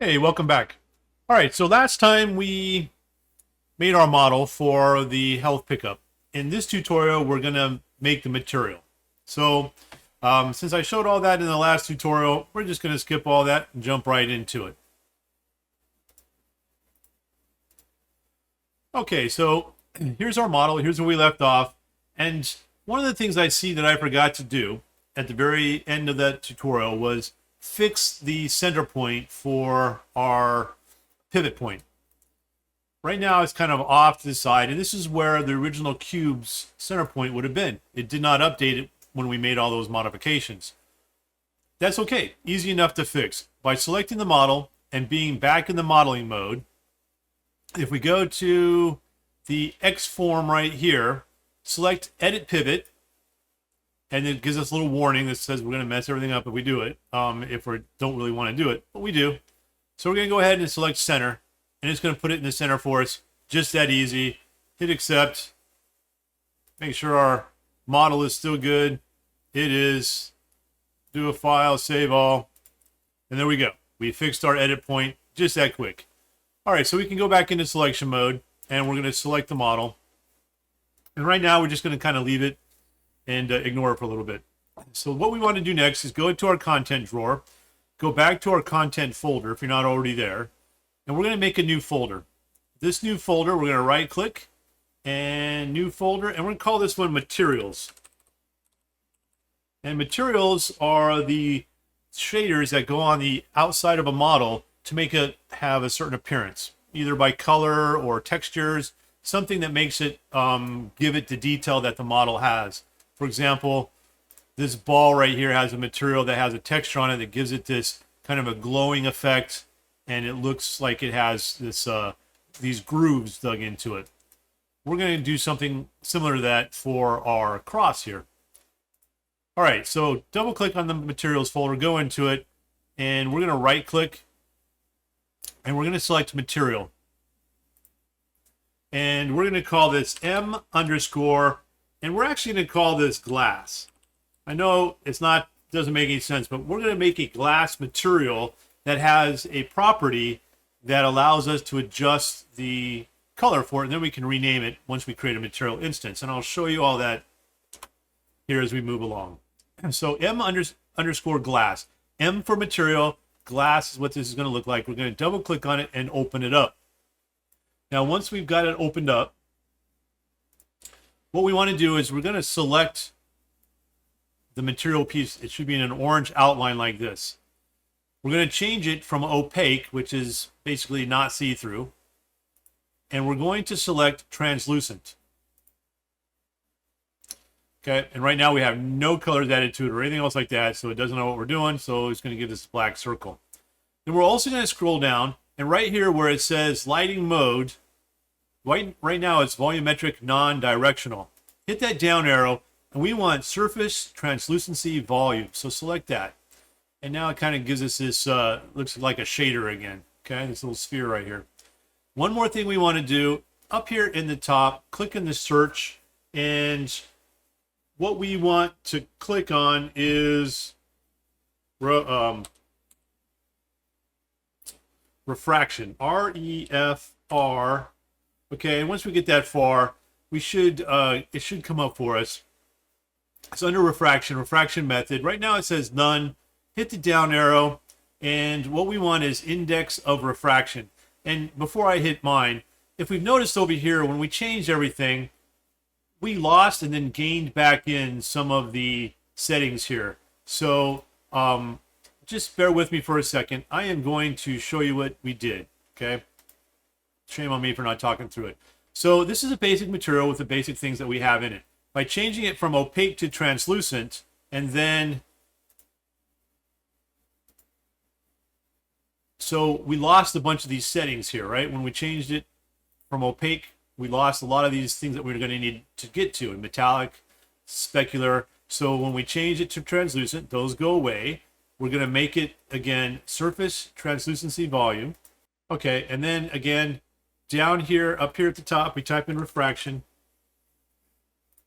Hey, welcome back. All right, so last time we made our model for the health pickup. In this tutorial, we're going to make the material. So since I showed all that in the last tutorial, we're just going to skip all that and jump right into it. Okay, so here's our model. Here's where we left off. And one of the things I see that I forgot to do at the very end of that tutorial was fix the center point for our pivot point. Right now it's kind of off to the side, and this is where the original cube's center point would have been. It did not update it when we made all those modifications. That's okay, easy enough to fix. By selecting the model and being back in the modeling mode, if we go to the X form right here, select Edit Pivot, and it gives us a little warning that says we're going to mess everything up if we do it, if we don't really want to do it, but we do. So we're going to go ahead and select Center, and it's going to put it in the center for us. Just that easy. Hit Accept. Make sure our model is still good. It is. Do a file, save all, and there we go. We fixed our edit point just that quick. All right, so we can go back into selection mode, and we're going to select the model. And right now, we're just going to kind of leave it and ignore it for a little bit. So what we want to do next is go into our content drawer, go back to our content folder if you're not already there, and we're going to make a new folder. This new folder, we're going to right click and new folder, and we're going to call this one materials. And materials are the shaders that go on the outside of a model to make it have a certain appearance, either by color or textures, something that makes it give it the detail that the model has. For example, this ball right here has a material that has a texture on it that gives it this kind of a glowing effect, and it looks like it has this these grooves dug into it. We're going to do something similar to that for our cross here. All right, so double click on the materials folder, go into it, and we're going to right click, and we're going to select material. And we're going to call this M underscore, and we're actually going to call this glass. I know doesn't make any sense, but we're going to make a glass material that has a property that allows us to adjust the color for it, and then we can rename it once we create a material instance. And I'll show you all that here as we move along. So M underscore glass. M for material, glass is what this is going to look like. We're going to double click on it and open it up. Now, once we've got it opened up, what we want to do is we're going to select the material piece. It should be in an orange outline like this. We're going to change it from opaque, which is basically not see-through, and we're going to select translucent. Okay, and right now we have no colors added to it or anything else like that, so it doesn't know what we're doing, so it's going to give this black circle. Then we're also going to scroll down, and right here where it says lighting mode, right now it's volumetric non-directional. Hit that down arrow, and we want surface translucency volume, so select that. And now it kind of gives us this, looks like a shader again, okay, this little sphere right here. One more thing we want to do, up here in the top, click in the search, and what we want to click on is refraction, R-E-F-R. Okay, and once we get that far, we should it should come up for us. So under refraction method, right now it says none. Hit the down arrow, and what we want is index of refraction. And before I hit mine, if we've noticed over here, when we changed everything, we lost and then gained back in some of the settings here. So just bear with me for a second. I am going to show you what we did, okay? Shame on me for not talking through it. So this is a basic material with the basic things that we have in it. By changing it from opaque to translucent, and then so we lost a bunch of these settings here, right? When we changed it from opaque, we lost a lot of these things that we were going to need to get to in metallic, specular. So when we change it to translucent, those go away. We're going to make it, again, surface translucency volume. Okay, and then again, down here, up here at the top, we type in refraction.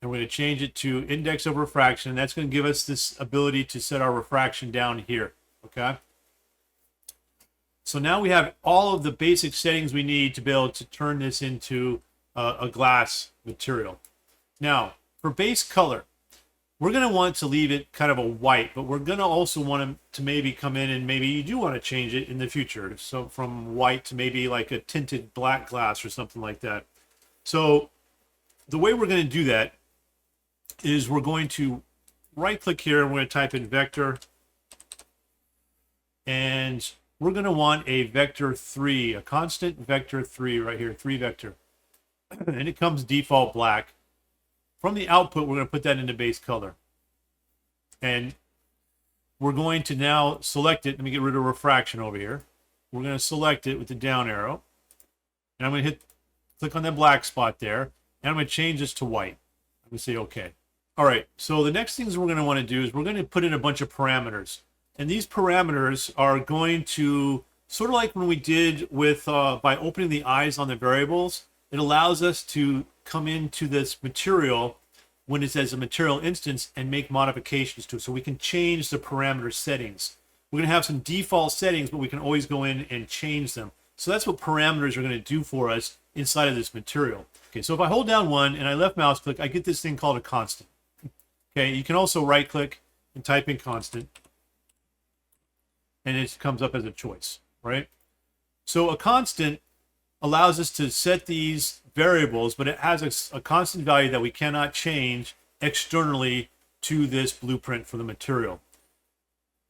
And we're going to change it to index of refraction. And that's going to give us this ability to set our refraction down here, okay? So now we have all of the basic settings we need to be able to turn this into a glass material. Now, for base color, we're going to want to leave it kind of a white, but we're going to also want to maybe come in and maybe you do want to change it in the future. So from white to maybe like a tinted black glass or something like that. So the way we're going to do that is we're going to right click here and we're going to type in vector, and we're going to want a vector 3, a constant vector 3 right here, 3 vector. And it comes default black. From the output, we're going to put that into base color. And we're going to now select it. Let me get rid of refraction over here. We're going to select it with the down arrow. And I'm going to click on that black spot there. And I'm going to change this to white. I'm going to say OK. All right, so the next things we're going to want to do is we're going to put in a bunch of parameters. And these parameters are going to, sort of like when we did with, by opening the eyes on the variables, it allows us to come into this material when it says a material instance and make modifications to it. So we can change the parameter settings. We're going to have some default settings, but we can always go in and change them. So that's what parameters are going to do for us inside of this material. Okay, so if I hold down 1 and I left mouse click, I get this thing called a constant. Okay, you can also right click and type in constant, and it comes up as a choice, right? So a constant allows us to set these variables, but it has a constant value that we cannot change externally to this blueprint for the material.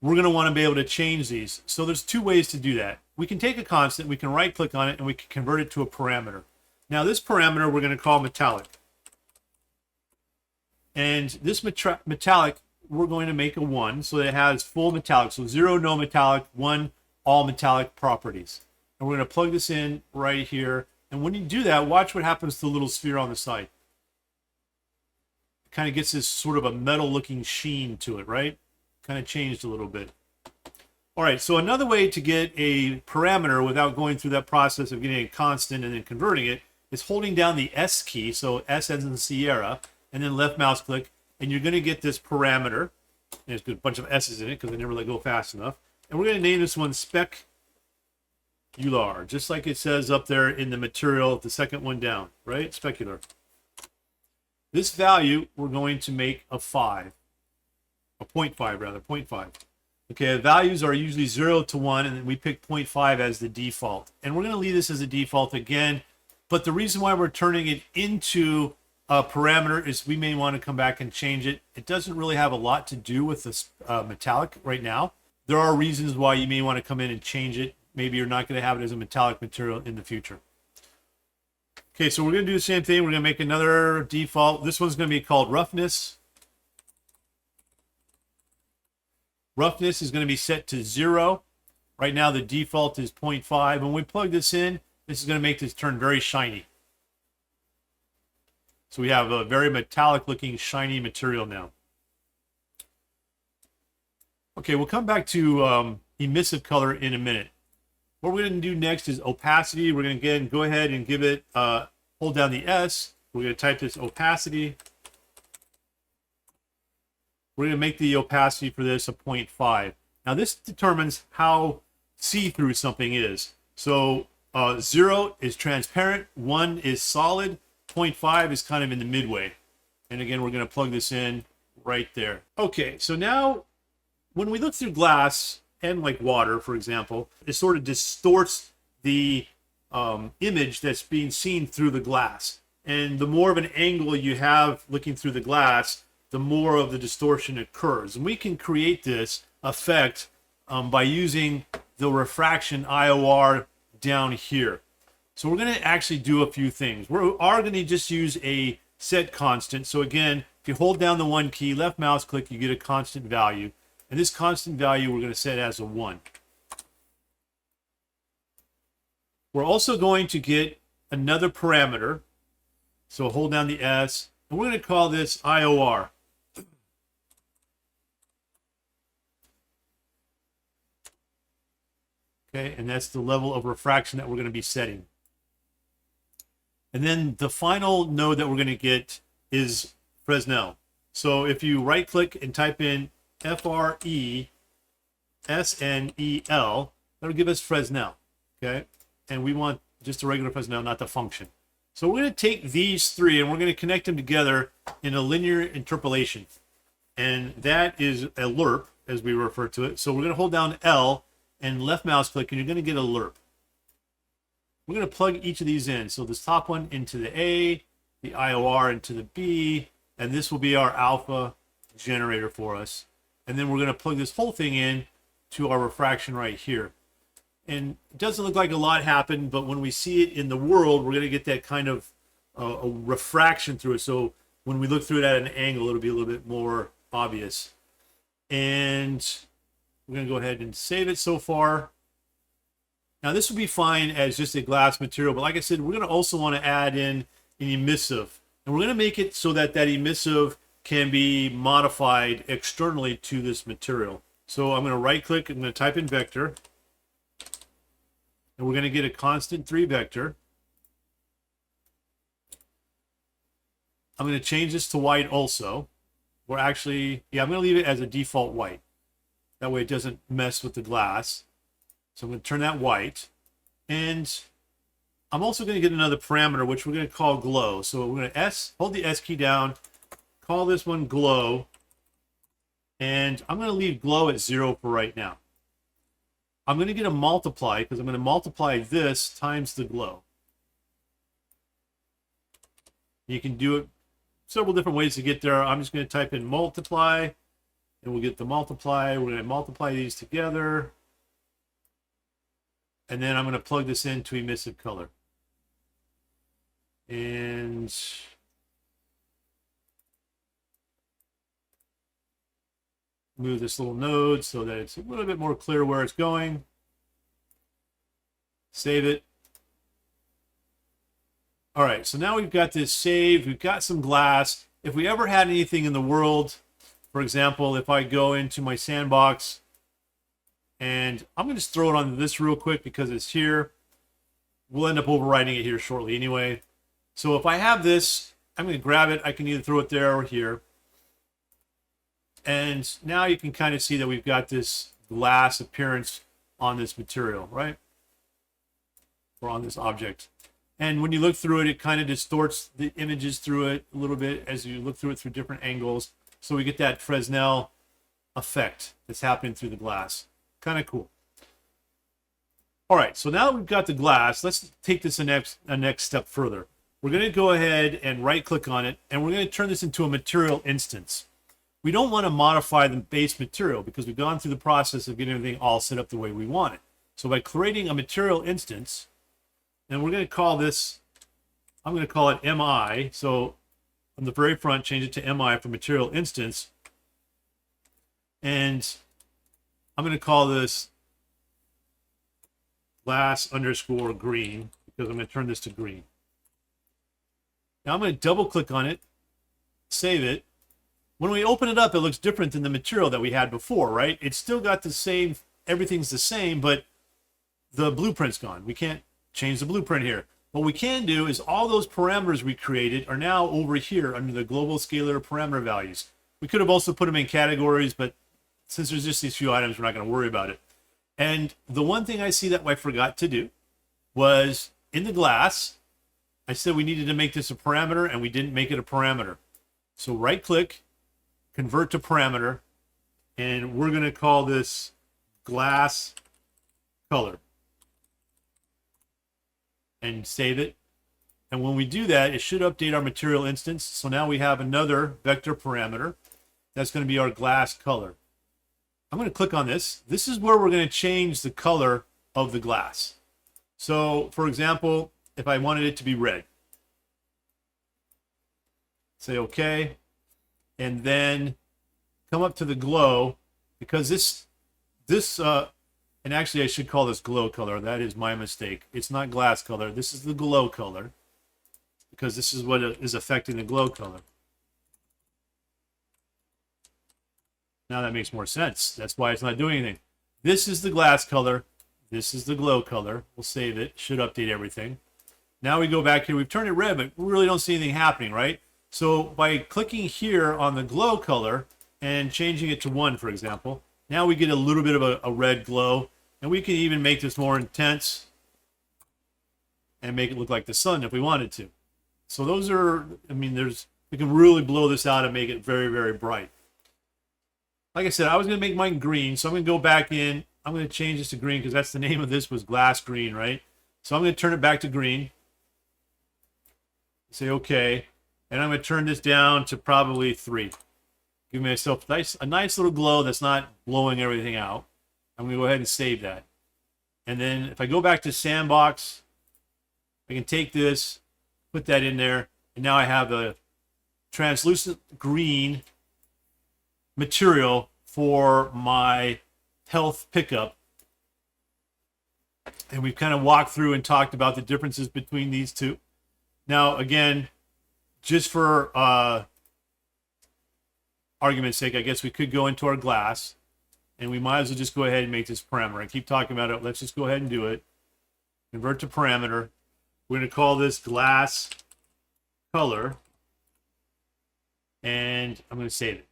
We're going to want to be able to change these. So there's 2 ways to do that. We can take a constant, we can right click on it, and we can convert it to a parameter. Now this parameter we're going to call metallic. And this metallic, we're going to make a 1 so that it has full metallic. So 0, no metallic, 1, all metallic properties. And we're going to plug this in right here. And when you do that, watch what happens to the little sphere on the side. It kind of gets this sort of a metal-looking sheen to it, right? Kind of changed a little bit. All right, so another way to get a parameter without going through that process of getting a constant and then converting it is holding down the S key, so S as in Sierra, and then left mouse click, and you're going to get this parameter. There's a bunch of S's in it because I never let go fast enough. And we're going to name this one specular, just like it says up there in the material, the second one down, right? Specular. This value, we're going to make a 5. A 0.5 rather, 0.5. Okay, the values are usually 0 to 1, and then we pick 0.5 as the default. And we're going to leave this as a default again, but the reason why we're turning it into a parameter is we may want to come back and change it. It doesn't really have a lot to do with this metallic right now. There are reasons why you may want to come in and change it. Maybe you're not going to have it as a metallic material in the future. Okay, so we're going to do the same thing. We're going to make another default. This one's going to be called roughness. Roughness is going to be set to 0. Right now the default is 0.5. When we plug this in, this is going to make this turn very shiny. So we have a very metallic looking shiny material now. Okay, we'll come back to emissive color in a minute. What we're going to do next is opacity. We're going to again go ahead and give it, hold down the S. We're going to type this opacity. We're going to make the opacity for this a 0.5. Now this determines how see-through something is. So 0 is transparent, 1 is solid, 0.5 is kind of in the midway. And again, we're going to plug this in right there. Okay, so now when we look through glass and like water, for example, it sort of distorts the image that's being seen through the glass. And the more of an angle you have looking through the glass, the more of the distortion occurs. And we can create this effect by using the refraction IOR down here. So we're going to actually do a few things. We are going to just use a set constant. So again, if you hold down the 1 key, left mouse click, you get a constant value. And this constant value we're going to set as a 1. We're also going to get another parameter. So hold down the S, and we're going to call this IOR. Okay, and that's the level of refraction that we're going to be setting. And then the final node that we're going to get is Fresnel. So if you right click and type in FRESNEL, That'll give us Fresnel, okay? And we want just a regular Fresnel, not the function. So we're going to take these three and we're going to connect them together in a linear interpolation. And that is a lerp, as we refer to it. So we're going to hold down L and left mouse click, and you're going to get a lerp. We're going to plug each of these in. So this top one into the A, the IOR into the B, and this will be our alpha generator for us. And then we're going to plug this whole thing in to our refraction right here. And it doesn't look like a lot happened, but when we see it in the world, we're going to get that kind of a refraction through it. So when we look through it at an angle, it'll be a little bit more obvious. And we're going to go ahead and save it so far. Now this would be fine as just a glass material, but like I said, we're going to also want to add in an emissive. And we're going to make it so that that emissive can be modified externally to this material. So I'm going to right click, I'm going to type in vector. And we're going to get a constant 3 vector. I'm going to change this to white also. We're actually, I'm going to leave it as a default white. That way it doesn't mess with the glass. So I'm going to turn that white. And I'm also going to get another parameter, which we're going to call glow. So we're going to hold the S key down, call this one glow. And I'm going to leave glow at 0 for right now. I'm going to get a multiply because I'm going to multiply this times the glow. You can do it several different ways to get there. I'm just going to type in multiply, and we'll get the multiply. We're going to multiply these together. And then I'm going to plug this into emissive color. And move this little node so that it's a little bit more clear where it's going. Save it. All right, so now we've got this saved. We've got some glass. If we ever had anything in the world, for example, if I go into my sandbox, and I'm going to just throw it on this real quick because it's here. We'll end up overwriting it here shortly anyway. So if I have this, I'm going to grab it. I can either throw it there or here. And now you can kind of see that we've got this glass appearance on this material, right? Or on this object. And when you look through it, it kind of distorts the images through it a little bit as you look through it through different angles. So we get that Fresnel effect that's happening through the glass. Kind of cool. All right, so now that we've got the glass, let's take this a next step further. We're going to go ahead and right-click on it, and we're going to turn this into a material instance. We don't want to modify the base material because we've gone through the process of getting everything all set up the way we want it. So by creating a material instance, and we're going to call this, I'm going to call it MI. So on the very front, change it to MI for material instance. And I'm going to call this glass underscore green because I'm going to turn this to green. Now I'm going to double click on it, save it. When we open it up, it looks different than the material that we had before, right? It's still got the same, everything's the same, but the blueprint's gone. We can't change the blueprint here. What we can do is all those parameters we created are now over here under the global scalar parameter values. We could have also put them in categories, but since there's just these few items, we're not going to worry about it. And the one thing I see that I forgot to do was in the glass, I said we needed to make this a parameter, and we didn't make it a parameter. So right-click, convert to parameter, and we're going to call this glass color. And save it. And when we do that, it should update our material instance. So now we have another vector parameter. That's going to be our glass color. I'm going to click on this. This is where we're going to change the color of the glass. So, for example, if I wanted it to be red, say OK, and then come up to the glow, because and actually I should call this glow color. That is my mistake. It's not glass color. This is the glow color, because this is what is affecting the glow color. Now that makes more sense. That's why it's not doing anything. This is the glass color. This is the glow color. We'll save it. Should update everything. Now we go back here. We've turned it red, but we really don't see anything happening, right? So by clicking here on the glow color and changing it to 1, for example, now we get a little bit of a red glow. And we can even make this more intense and make it look like the sun if we wanted to. So those are, I mean, we can really blow this out and make it very, very bright. Like I said, I was going to make mine green, so I'm going to go back in. I'm going to change this to green because that's the name of this, was glass green, right? So I'm going to turn it back to green. Say okay. And I'm going to turn this down to probably 3. Give myself a nice little glow that's not blowing everything out. I'm going to go ahead and save that. And then if I go back to sandbox, I can take this, put that in there, and now I have a translucent green material for my health pickup. And we've kind of walked through and talked about the differences between these two. Now, again, just for argument's sake, I guess we could go into our glass, and we might as well just go ahead and make this parameter. I keep talking about it. Let's just go ahead and do it. Convert to parameter. We're going to call this glass color, and I'm going to save it.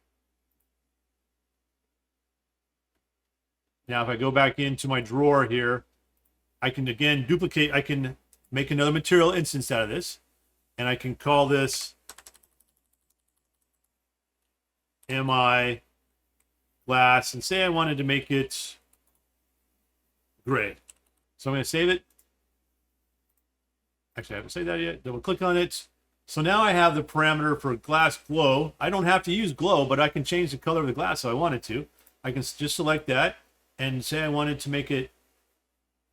Now, if I go back into my drawer here, I can again duplicate. I can make another material instance out of this, and I can call this MI glass, and say I wanted to make it gray. So I'm going to save it. Actually, I haven't saved that yet. Double click on it. So now I have the parameter for glass glow. I don't have to use glow, but I can change the color of the glass if I wanted to. I can just select that and say I wanted to make it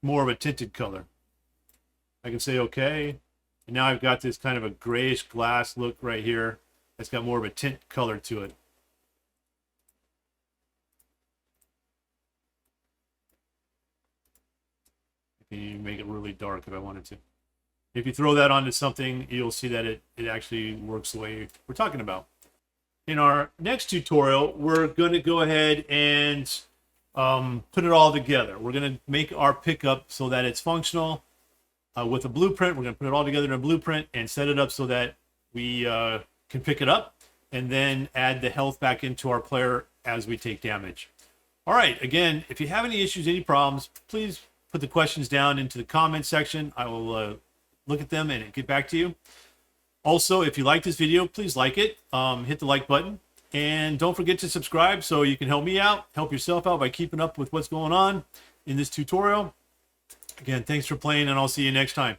more of a tinted color. I can say okay. And now I've got this kind of a grayish glass look right here. That's got more of a tint color to it. I can even make it really dark if I wanted to. If you throw that onto something, you'll see that it actually works the way we're talking about. In our next tutorial, we're going to go ahead and put it all together. We're going to make our pickup so that it's functional with a blueprint. We're going to put it all together in a blueprint and set it up so that we can pick it up and then add the health back into our player as we take damage. All right, again, if you have any issues, any problems, please put the questions down into the comment section. I will look at them and get back to you. Also, if you like this video, please like it. Hit the like button. And don't forget to subscribe so you can help me out, help yourself out by keeping up with what's going on in this tutorial. Again, thanks for playing, and I'll see you next time.